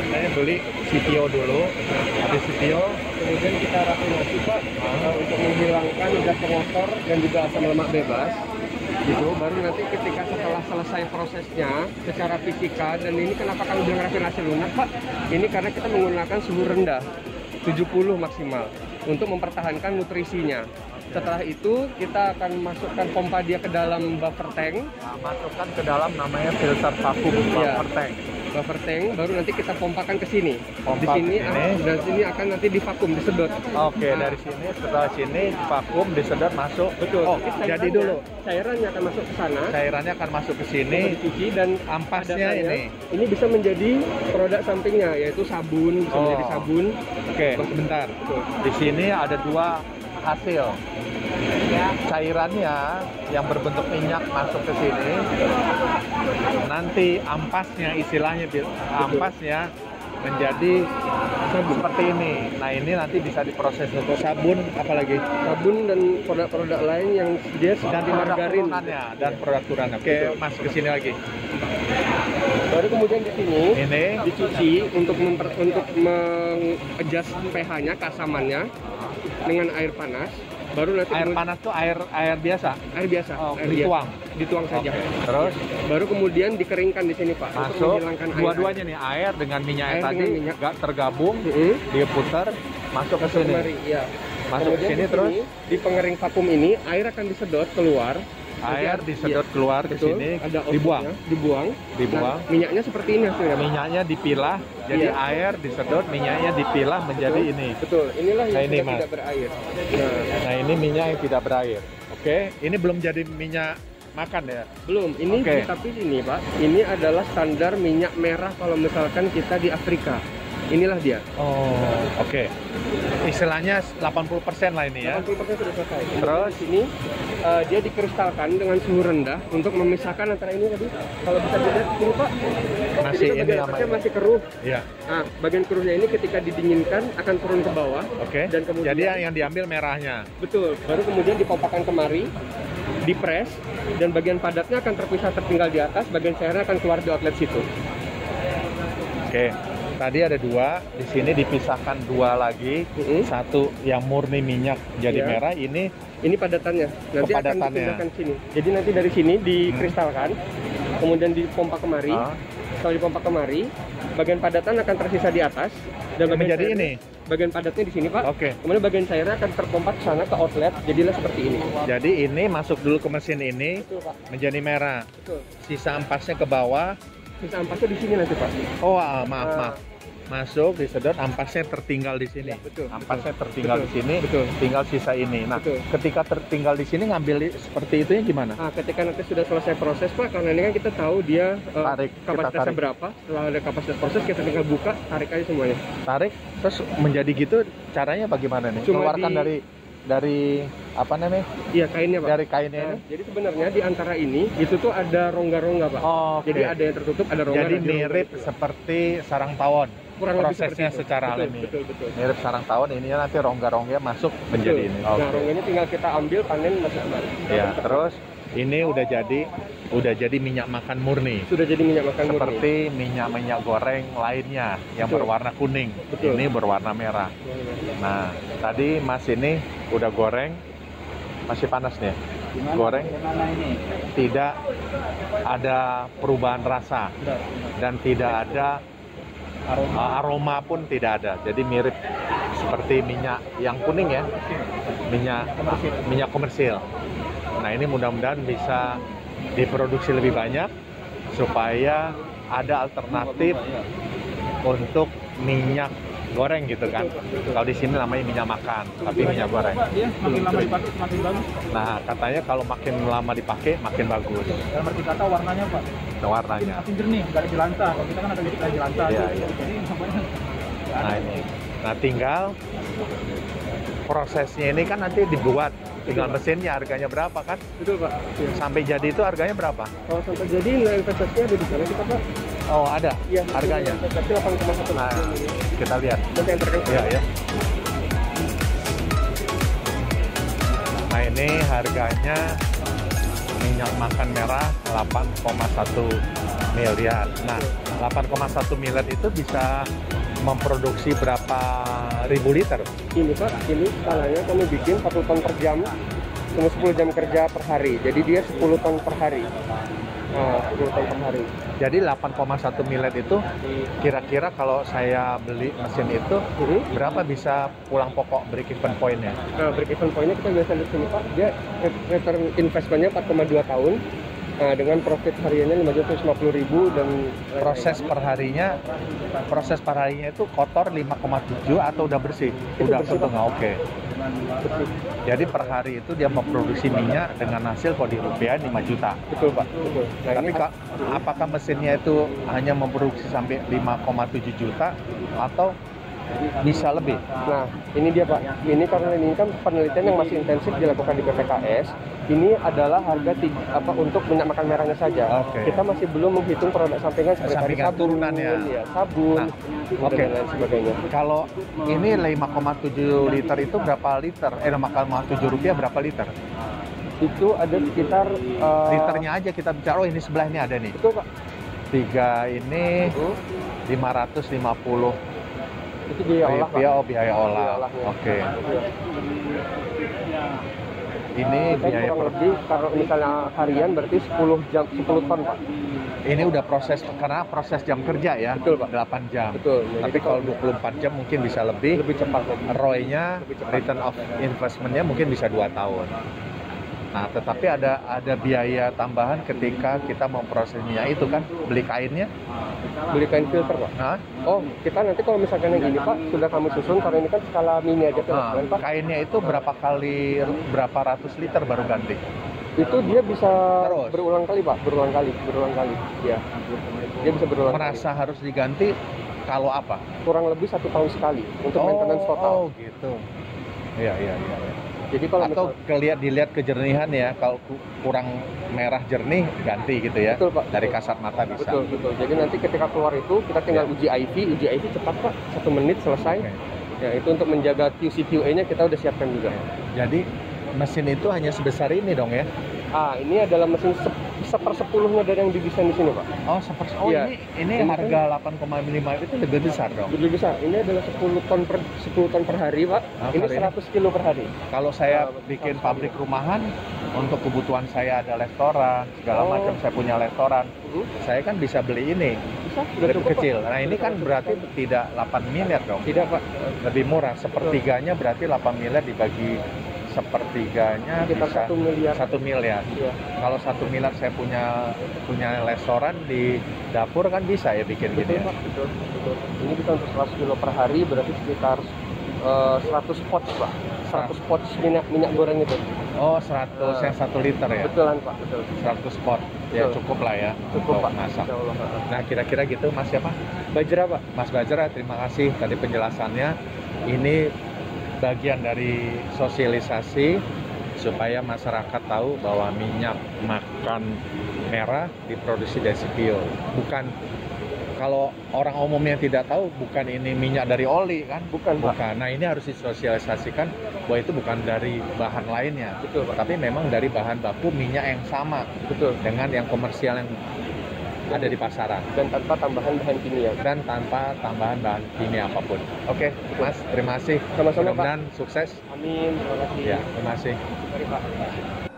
biasanya beli CPO dulu, di CPO Kemudian kita rafinasi Pak, untuk menghilangkan gas motor dan juga asam lemak bebas. Gitu, baru nanti ketika setelah selesai prosesnya secara fisika, dan ini kenapa kami bilang rafinasi lunak Pak? Ini karena kita menggunakan suhu rendah, 70 maksimal, untuk mempertahankan nutrisinya. Setelah itu kita akan masukkan pompa dia ke dalam buffer tank. Nah, masukkan ke dalam namanya filter vakum buffer tank. Buffer tank, baru nanti kita pompakan ke sini. Pompa Di sini, ke sini. dan sini akan nanti divakum, disedot. Oke, dari sini setelah sini vakum disedot masuk. Betul. Oh, Jadi jadi dulu cairannya akan masuk ke sana. cairannya akan masuk ke sini. Dicuci dan Ampasnya ini bisa menjadi produk sampingnya, yaitu sabun, bisa menjadi sabun. Oke, sebentar. Di sini ada dua hasil. Cairannya yang berbentuk minyak masuk ke sini. Nanti ampasnya, istilahnya ampasnya menjadi sabun seperti ini. Nah, ini nanti bisa diproses untuk sabun, apalagi Sabun dan produk-produk lain yang dia dan seperti produk margarin. turunannya dan produk turunannya. Oke, masuk ke sini lagi. Baru kemudian di sini Ini dicuci untuk mengadjust pH-nya, keasamannya dengan air panas. Baru nanti air panas tuh air biasa. air biasa, Oh, air dituang. biasa. Dituang saja. Oke. Terus Baru kemudian dikeringkan di sini Pak, untuk masuk menghilangkan air. dua-duanya nih, air dengan minyaknya Air tadi dengan minyak. nggak tergabung, Mm-hmm. dia putar masuk ke sini. Kemari, iya. Masuk ke Kemudian sini di terus di pengering vakum ini air akan disedot keluar. air Nanti- disedot iya, keluar ke betul. sini, Ada dibuang. dibuang. Dibuang. Nah, minyaknya seperti ini hasilnya. Pak. Minyaknya dipilah, jadi Iya. air disedot, minyaknya dipilah menjadi Betul. ini. Betul. Inilah yang Nah, ini, sudah Mas. tidak berair. Nah, ini minyak yang tidak berair. Oke, ini belum jadi minyak makan ya. Belum. Ini Oke. tapi ini Pak, ini adalah standar minyak merah kalau misalkan kita di Afrika. Inilah dia. Oh, oke. Istilahnya 80% lah ini ya. 80% sudah selesai. Terus? Di sini dia dikristalkan dengan suhu rendah untuk memisahkan antara ini tadi. Kalau bisa dilihat di sini Pak, Masih jadi ini bagian namanya. atasnya masih keruh. Iya. Nah, bagian keruhnya ini ketika didinginkan akan turun ke bawah. Oke. Dan kemudian Jadi yang diambil merahnya. betul, baru kemudian dipompakan kemari, dipres, dan bagian padatnya akan tertinggal di atas, bagian cairnya akan keluar di outlet situ. Oke. Tadi ada dua, di sini dipisahkan dua lagi. Satu yang murni minyak jadi Iya. merah, ini Ini padatannya, nanti akan Kepadatannya. dipindahkan sini. Jadi nanti dari sini dikristalkan, kemudian dipompa kemari. Ah. Setelah dipompa kemari, bagian padatan akan tersisa di atas, dan bagian menjadi cairnya- ini. Bagian padatnya di sini Pak. Oke. Kemudian bagian cairnya akan terpompa ke sana ke outlet, jadilah seperti ini. Jadi ini masuk dulu ke mesin ini Betul Pak. menjadi merah. Betul. Sisa ampasnya ke bawah. Sisa ampasnya di sini nanti Pak. Oh, maaf. Masuk, disedot, ampasnya tertinggal di sini. Ya, betul, Ampasnya betul. tertinggal Betul, di sini, betul. tinggal sisa ini. Nah, Betul. ketika tertinggal di sini ngambil seperti itunya gimana? Nah, ketika nanti sudah selesai proses Pak, karena ini kan kita tahu dia Tarik, kita kapasitasnya tarik. berapa. Setelah ada kapasitas proses, kita tinggal buka, tarik aja semuanya. Tarik, terus menjadi gitu, caranya bagaimana nih? Cuma Keluarkan dari apa namanya? Iya, kainnya Pak. Dari kainnya Nah, ini. jadi sebenarnya di antara ini, itu tuh ada rongga-rongga Pak. Oh, oke. Jadi ada yang tertutup, ada rongga. Jadi ada rongga mirip itu. seperti sarang tawon. Kurang lebih Prosesnya seperti itu. secara Betul, alami. Betul. Mirip sarang tawon, ininya nanti rongga-rongganya masuk menjadi Betul. ini. Nah, Oke. rongganya tinggal kita ambil, panen, masuk kembali. Ya, terus ini udah jadi minyak makan murni. Sudah jadi minyak makan murni. Seperti minyak-minyak goreng lainnya yang Betul. berwarna kuning. Betul. Ini berwarna merah. Nah, tadi Mas ini udah goreng, masih panas nih. Goreng, tidak ada perubahan rasa dan tidak ada aroma pun tidak ada. Jadi mirip seperti minyak yang kuning ya, minyak komersil. Nah, ini mudah-mudahan bisa diproduksi lebih banyak supaya ada alternatif untuk minyak goreng gitu kan. Kalau di sini namanya minyak makan, tapi minyak goreng. Dia makin lama dipakai semakin bagus. Nah, katanya kalau makin lama dipakai makin bagus Dalam arti kata warnanya Pak, warnanya. makin jernih, nggak ada jelantah. Kalau kita kan ada jelantah. Iya, gitu. iya. Jadi namanya Nah, ini. Nah, tinggal prosesnya ini kan nanti dibuat, tinggal mesinnya harganya berapa kan? Betul Pak. Iya. Sampai jadi itu harganya berapa? Kalau sampai jadi nilai investasinya ada di sana kita Pak. Oh, ada Iya. harganya. Investasi 8,1. Nah, kita lihat. Nanti yang terkait. Ya, ya. Nah, ini harganya minyak makan merah 8,1 miliar. Nah, 8,1 miliar itu bisa memproduksi berapa ribu liter? Ini Pak, ini skalanya kami bikin 1 ton per jam, cuma 10 jam kerja per hari. Jadi dia 10 ton per hari. Nah, 10 ton per hari. Jadi 8,1 miliar itu kira-kira kalau saya beli mesin itu berapa bisa pulang pokok break even point-nya? Nah, break even point-nya kita biasa lihat sini Pak, dia return investment-nya 4,2 tahun. Nah, dengan profit hariannya 550.000 dan Proses per harinya itu kotor 5,7 atau udah bersih? Itu Udah bersih, ketengah, oke. Jadi per hari itu dia memproduksi minyak dengan hasil kalau di rupiah 5 juta. Betul Pak, betul. Nah, Tapi ini apakah mesinnya itu hanya memproduksi sampai 5,7 juta atau bisa lebih? Nah, ini dia Pak. Ini karena ini kan penelitian yang masih intensif dilakukan di BPKS. Ini adalah harga untuk minyak makan merahnya saja. Oke. Kita masih belum menghitung produk sampingan seperti Sampingan sabun, turunannya. ya, sabun, Nah, oke. dan lain sebagainya. Kalau ini 5,7 liter itu berapa liter? 5,7 rupiah berapa liter? Itu ada sekitar Liternya aja kita bicara. Oh, ini sebelah ini ada nih. Itu Pak. 3 ini Itu 550 itu biaya olah Pak. rupiah, oh biaya olah. Biaya olahnya. Oke. Iya. Ini Kita biaya kurang lebih kalau misalnya harian berarti 10 ton Pak. ini udah karena proses jam kerja ya. Betul, Pak. 8 jam. Betul. Tapi kalau 24 jam mungkin bisa lebih. lebih cepat lagi. ROI-nya, Lebih cepat. return of investment-nya mungkin bisa 2 tahun. Nah, tetapi ada biaya tambahan ketika kita memproses minyak itu kan, beli kainnya. Beli kain filter Pak. Nah, Oh, kita nanti kalau misalkan yang ini Pak, sudah kami susun karena ini kan skala mini aja kan Pak. kainnya itu berapa ratus liter baru ganti? Itu dia bisa Terus? berulang kali Pak, berulang kali. Ya. Dia bisa berulang Merasa harus diganti kalau apa? kali. Kurang lebih 1 tahun sekali untuk maintenance total. Oh, gitu. Iya. Jadi kalau Atau dilihat kejernihan ya, kalau kurang merah jernih ganti gitu ya. Betul, Pak. Dari Betul. kasat mata bisa. betul. Jadi nanti ketika keluar itu kita tinggal uji IV cepat Pak, 1 menit selesai. Oke. Ya, itu untuk menjaga QC/QA-nya kita udah siapkan juga. Jadi mesin itu hanya sebesar ini dong ya? Ini adalah mesin 1/10-nya dari yang didesain di sini Pak. Oh, Iya. ini Ini harga 8,5 itu lebih besar dong. Lebih besar. Ini adalah 10 ton per hari Pak. Ini hari 100 kilo per hari. Kalau saya Betul. bikin pabrik rumahan, untuk kebutuhan saya ada restoran, segala Oh. macam, saya punya restoran, saya kan bisa beli ini, Bisa, sudah lebih cukup, kecil. Pak. Nah ini kan berarti tidak 8 miliar dong, Tidak Pak. lebih murah. Sepertiganya berarti 8 miliar dibagi sepertiganya Sekitar bisa 1 miliar. 1 miliar. Iya. Kalau 1 miliar saya punya restoran di dapur kan bisa ya bikin gitu ya. Betul Pak, betul. Ini kita untuk 100 kilo per hari berarti sekitar 100 pots Pak. 100 pots minyak goreng itu. Oh 100 yang 1 liter ya? Betulan Pak, betul. 100 pot, ya Betul. cukup lah ya Cukup untuk Pak. masak. Insya Allah. Nah kira-kira gitu Mas siapa? Bajra Pak. Mas Bajra, terima kasih tadi penjelasannya. Ini bagian dari sosialisasi supaya masyarakat tahu bahwa minyak makan merah diproduksi dari CPO. Bukan, kalau orang umumnya tidak tahu, bukan ini minyak dari oli kan? Bukan, Pak. Bukan. Nah ini harus disosialisasikan bahwa itu bukan dari bahan lainnya, Betul Pak. tapi memang dari bahan baku minyak yang sama Betul. dengan yang komersial yang ada di pasaran Dan tanpa tambahan bahan kimia. dan tanpa tambahan bahan kimia apapun. Oke, Mas, terima kasih. Sama-sama, Pak. Mudah-mudahan sukses. Amin. Terima kasih. Ya, terima kasih. Mari Pak.